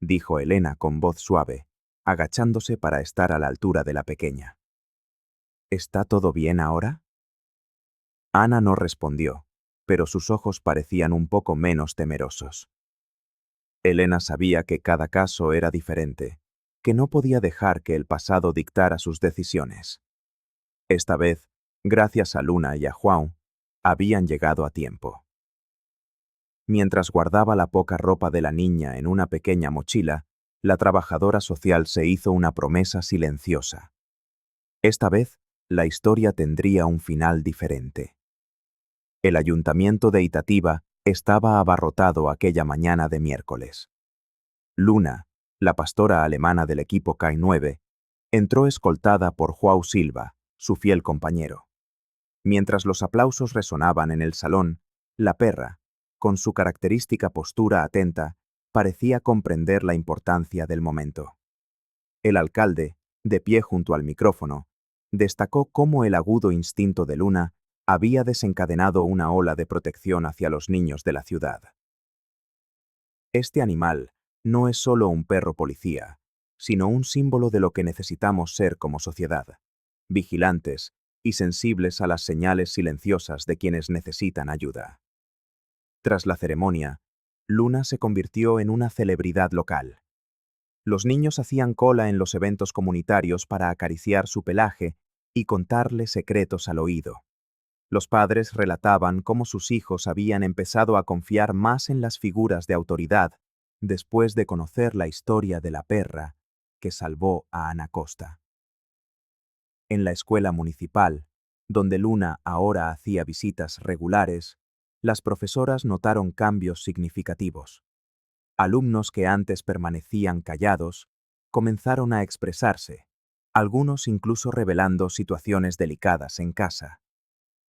dijo Elena con voz suave, agachándose para estar a la altura de la pequeña. ¿Está todo bien ahora? Ana no respondió, pero sus ojos parecían un poco menos temerosos. Elena sabía que cada caso era diferente, que no podía dejar que el pasado dictara sus decisiones. Esta vez, gracias a Luna y a João, habían llegado a tiempo. Mientras guardaba la poca ropa de la niña en una pequeña mochila, la trabajadora social se hizo una promesa silenciosa. Esta vez, la historia tendría un final diferente. El ayuntamiento de Itatiba estaba abarrotado aquella mañana de miércoles. Luna, la pastora alemana del equipo K9, Entró escoltada por João Silva, su fiel compañero. Mientras los aplausos resonaban en el salón, la perra, con su característica postura atenta, parecía comprender la importancia del momento. El alcalde, de pie junto al micrófono, destacó cómo el agudo instinto de Luna había desencadenado una ola de protección hacia los niños de la ciudad. Este animal no es solo un perro policía, sino un símbolo de lo que necesitamos ser como sociedad, vigilantes y sensibles a las señales silenciosas de quienes necesitan ayuda. Tras la ceremonia, Luna se convirtió en una celebridad local. Los niños hacían cola en los eventos comunitarios para acariciar su pelaje y contarle secretos al oído. Los padres relataban cómo sus hijos habían empezado a confiar más en las figuras de autoridad después de conocer la historia de la perra que salvó a Ana Costa. En la escuela municipal, donde Luna ahora hacía visitas regulares, las profesoras notaron cambios significativos. Alumnos que antes permanecían callados comenzaron a expresarse, algunos incluso revelando situaciones delicadas en casa.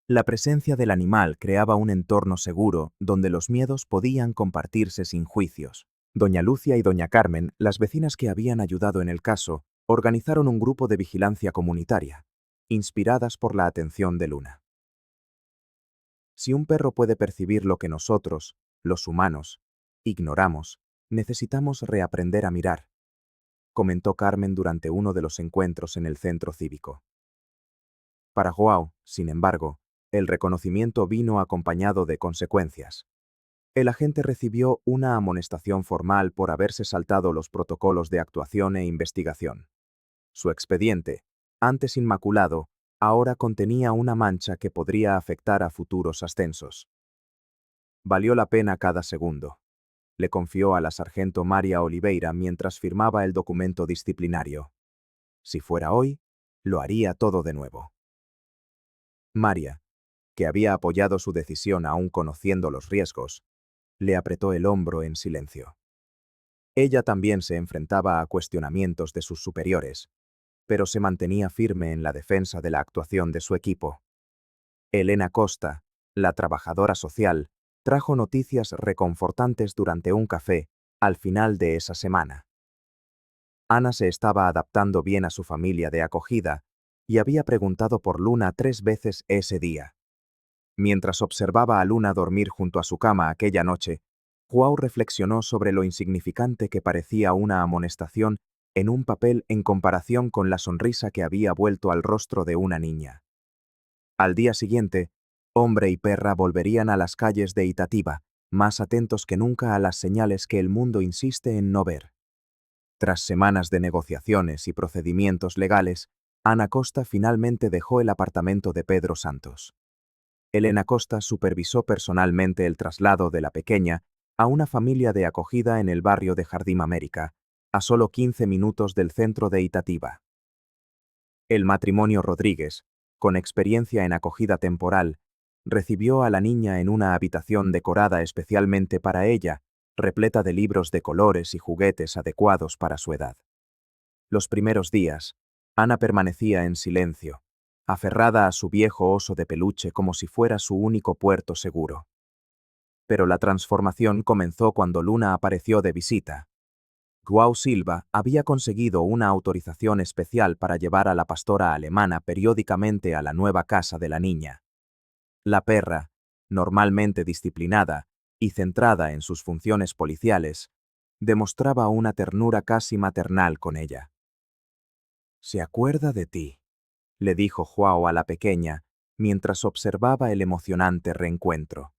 La presencia del animal creaba un entorno seguro donde los miedos podían compartirse sin juicios. Doña Lucia y doña Carmen, las vecinas que habían ayudado en el caso, organizaron un grupo de vigilancia comunitaria, inspiradas por la atención de Luna. Si un perro puede percibir lo que nosotros, los humanos, ignoramos, necesitamos reaprender a mirar, comentó Carmen durante uno de los encuentros en el centro cívico. Para João, sin embargo, el reconocimiento vino acompañado de consecuencias. El agente recibió una amonestación formal por haberse saltado los protocolos de actuación e investigación. Su expediente, antes inmaculado, ahora contenía una mancha que podría afectar a futuros ascensos. Valió la pena cada segundo, le confió a la sargento María Oliveira mientras firmaba el documento disciplinario. Si fuera hoy, lo haría todo de nuevo. María, que había apoyado su decisión aún conociendo los riesgos, le apretó el hombro en silencio. Ella también se enfrentaba a cuestionamientos de sus superiores, pero se mantenía firme en la defensa de la actuación de su equipo. Elena Costa, la trabajadora social, trajo noticias reconfortantes durante un café al final de esa semana. Ana se estaba adaptando bien a su familia de acogida y había preguntado por Luna 3 veces ese día. Mientras observaba a Luna dormir junto a su cama aquella noche, João reflexionó sobre lo insignificante que parecía una amonestación en un papel en comparación con la sonrisa que había vuelto al rostro de una niña. Al día siguiente, hombre y perra volverían a las calles de Itatiba, más atentos que nunca a las señales que el mundo insiste en no ver. Tras semanas de negociaciones y procedimientos legales, Ana Costa finalmente dejó el apartamento de Pedro Santos. Elena Costa supervisó personalmente el traslado de la pequeña a una familia de acogida en el barrio de Jardín América, a solo 15 minutos del centro de Itatiba. El matrimonio Rodríguez, con experiencia en acogida temporal, recibió a la niña en una habitación decorada especialmente para ella, repleta de libros de colores y juguetes adecuados para su edad. Los primeros días, Ana permanecía en silencio, aferrada a su viejo oso de peluche como si fuera su único puerto seguro. Pero la transformación comenzó cuando Luna apareció de visita. João Silva había conseguido una autorización especial para llevar a la pastora alemana periódicamente a la nueva casa de la niña. La perra, normalmente disciplinada y centrada en sus funciones policiales, demostraba una ternura casi maternal con ella. «Se acuerda de ti», le dijo João a la pequeña mientras observaba el emocionante reencuentro.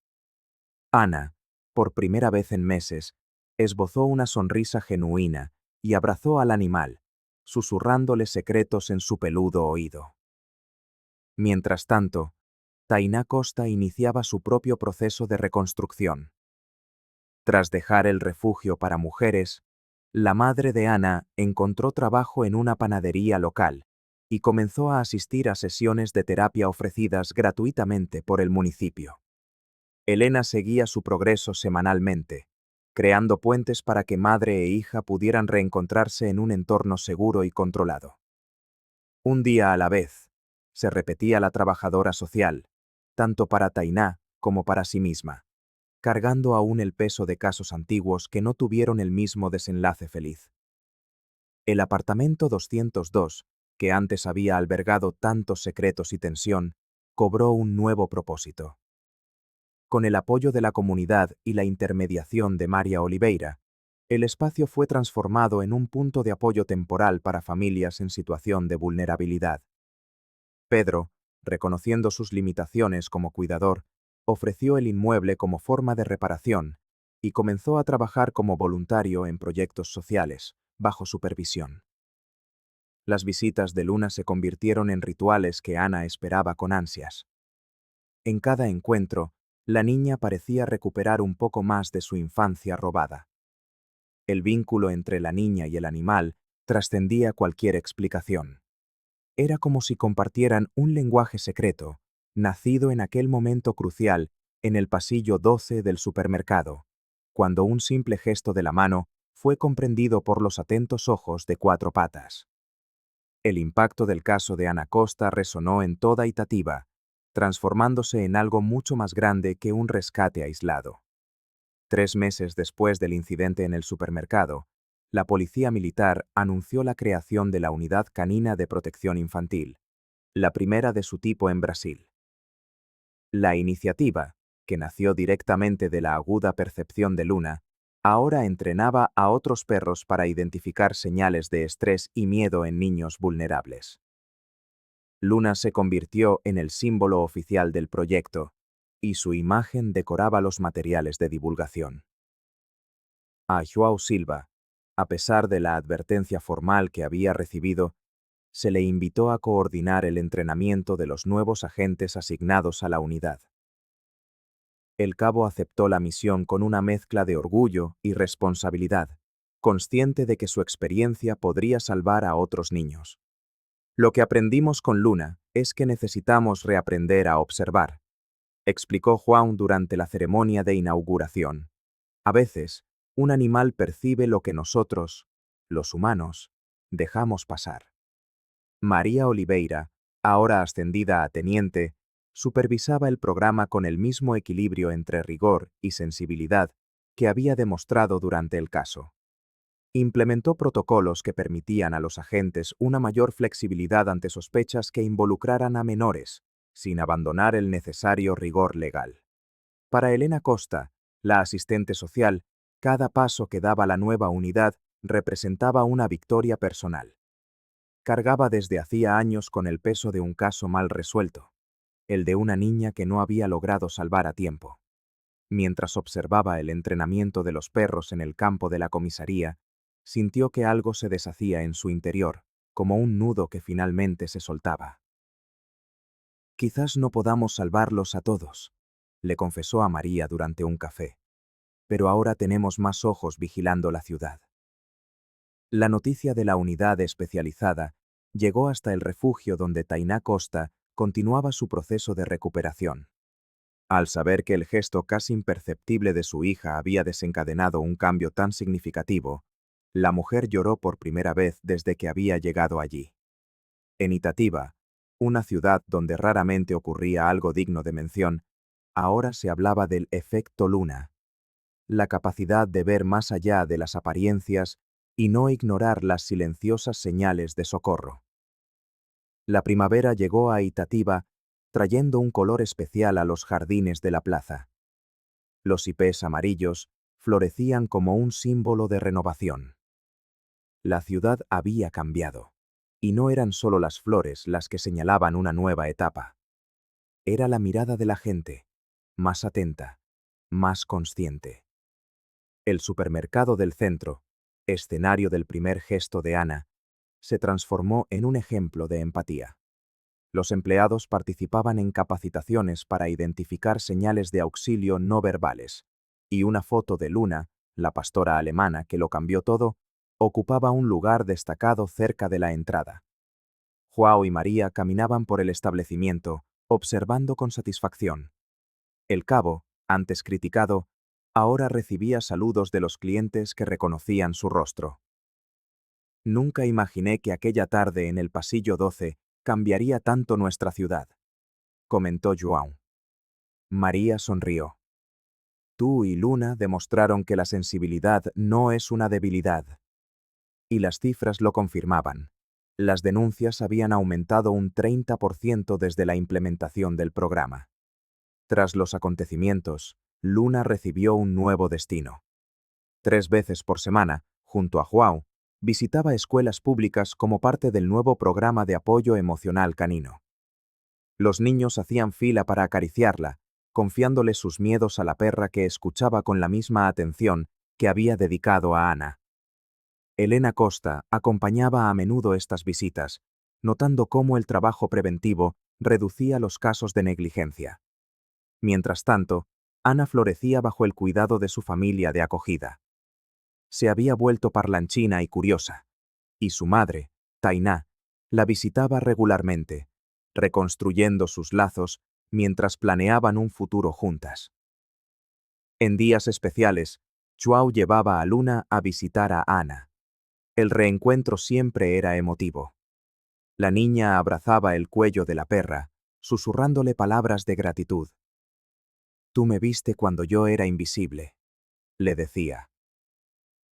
Ana, por primera vez en meses, esbozó una sonrisa genuina y abrazó al animal, susurrándole secretos en su peludo oído. Mientras tanto, Tainá Costa iniciaba su propio proceso de reconstrucción. Tras dejar el refugio para mujeres, la madre de Ana encontró trabajo en una panadería local y comenzó a asistir a sesiones de terapia ofrecidas gratuitamente por el municipio. Elena seguía su progreso semanalmente, creando puentes para que madre e hija pudieran reencontrarse en un entorno seguro y controlado. Un día a la vez, se repetía la trabajadora social, tanto para Tainá como para sí misma, cargando aún el peso de casos antiguos que no tuvieron el mismo desenlace feliz. El apartamento 202, que antes había albergado tantos secretos y tensión, cobró un nuevo propósito. Con el apoyo de la comunidad y la intermediación de María Oliveira, el espacio fue transformado en un punto de apoyo temporal para familias en situación de vulnerabilidad. Pedro, reconociendo sus limitaciones como cuidador, ofreció el inmueble como forma de reparación y comenzó a trabajar como voluntario en proyectos sociales, bajo supervisión. Las visitas de Luna se convirtieron en rituales que Ana esperaba con ansias. En cada encuentro, la niña parecía recuperar un poco más de su infancia robada. El vínculo entre la niña y el animal trascendía cualquier explicación. Era como si compartieran un lenguaje secreto, nacido en aquel momento crucial en el pasillo 12 del supermercado, cuando un simple gesto de la mano fue comprendido por los atentos ojos de Cuatro Patas. El impacto del caso de Ana Costa resonó en toda Itatiba, transformándose en algo mucho más grande que un rescate aislado. 3 meses después del incidente en el supermercado, la Policía Militar anunció la creación de la Unidad Canina de Protección Infantil, la primera de su tipo en Brasil. La iniciativa, que nació directamente de la aguda percepción de Luna, ahora entrenaba a otros perros para identificar señales de estrés y miedo en niños vulnerables. Luna se convirtió en el símbolo oficial del proyecto, y su imagen decoraba los materiales de divulgación. A João Silva, a pesar de la advertencia formal que había recibido, se le invitó a coordinar el entrenamiento de los nuevos agentes asignados a la unidad. El cabo aceptó la misión con una mezcla de orgullo y responsabilidad, consciente de que su experiencia podría salvar a otros niños. Lo que aprendimos con Luna es que necesitamos reaprender a observar, explicó Juan durante la ceremonia de inauguración. A veces, un animal percibe lo que nosotros, los humanos, dejamos pasar. María Oliveira, ahora ascendida a teniente, supervisaba el programa con el mismo equilibrio entre rigor y sensibilidad que había demostrado durante el caso. Implementó protocolos que permitían a los agentes una mayor flexibilidad ante sospechas que involucraran a menores, sin abandonar el necesario rigor legal. Para Elena Costa, la asistente social, cada paso que daba la nueva unidad representaba una victoria personal. Cargaba desde hacía años con el peso de un caso mal resuelto, el de una niña que no había logrado salvar a tiempo. Mientras observaba el entrenamiento de los perros en el campo de la comisaría, sintió que algo se deshacía en su interior, como un nudo que finalmente se soltaba. Quizás no podamos salvarlos a todos, le confesó a María durante un café, pero ahora tenemos más ojos vigilando la ciudad. La noticia de la unidad especializada llegó hasta el refugio donde Tainá Costa continuaba su proceso de recuperación. Al saber que el gesto casi imperceptible de su hija había desencadenado un cambio tan significativo, la mujer lloró por primera vez desde que había llegado allí. En Itatiba, una ciudad donde raramente ocurría algo digno de mención, ahora se hablaba del efecto Luna, la capacidad de ver más allá de las apariencias y no ignorar las silenciosas señales de socorro. La primavera llegó a Itatiba trayendo un color especial a los jardines de la plaza. Los hipés amarillos florecían como un símbolo de renovación. La ciudad había cambiado, y no eran solo las flores las que señalaban una nueva etapa. Era la mirada de la gente, más atenta, más consciente. El supermercado del centro, escenario del primer gesto de Ana, se transformó en un ejemplo de empatía. Los empleados participaban en capacitaciones para identificar señales de auxilio no verbales, y una foto de Luna, la pastora alemana que lo cambió todo, ocupaba un lugar destacado cerca de la entrada. Joao y María caminaban por el establecimiento, observando con satisfacción. El cabo, antes criticado, ahora recibía saludos de los clientes que reconocían su rostro. Nunca imaginé que aquella tarde en el pasillo 12 cambiaría tanto nuestra ciudad, comentó João. María sonrió. Tú y Luna demostraron que la sensibilidad no es una debilidad. Y las cifras lo confirmaban. Las denuncias habían aumentado un 30% desde la implementación del programa. Tras los acontecimientos, Luna recibió un nuevo destino. 3 veces por semana, junto a João, visitaba escuelas públicas como parte del nuevo programa de apoyo emocional canino. Los niños hacían fila para acariciarla, confiándole sus miedos a la perra que escuchaba con la misma atención que había dedicado a Ana. Elena Costa acompañaba a menudo estas visitas, notando cómo el trabajo preventivo reducía los casos de negligencia. Mientras tanto, Ana florecía bajo el cuidado de su familia de acogida. Se había vuelto parlanchina y curiosa, y su madre, Tainá, la visitaba regularmente, reconstruyendo sus lazos mientras planeaban un futuro juntas. En días especiales, João llevaba a Luna a visitar a Ana. El reencuentro siempre era emotivo. La niña abrazaba el cuello de la perra, susurrándole palabras de gratitud. «Tú me viste cuando yo era invisible», le decía.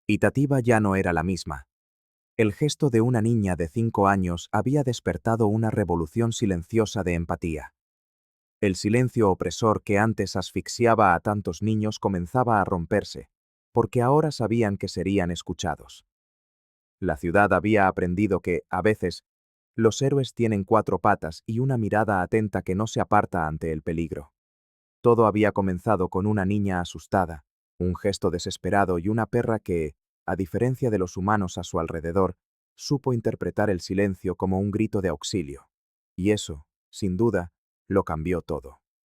Itatiba ya no era la misma. El gesto de una niña de 5 años había despertado una revolución silenciosa de empatía. El silencio opresor que antes asfixiaba a tantos niños comenzaba a romperse, porque ahora sabían que serían escuchados. La ciudad había aprendido que, a veces, los héroes tienen 4 patas y una mirada atenta que no se aparta ante el peligro. Todo había comenzado con una niña asustada, un gesto desesperado y una perra que, a diferencia de los humanos a su alrededor, supo interpretar el silencio como un grito de auxilio. Y eso, sin duda, lo cambió todo.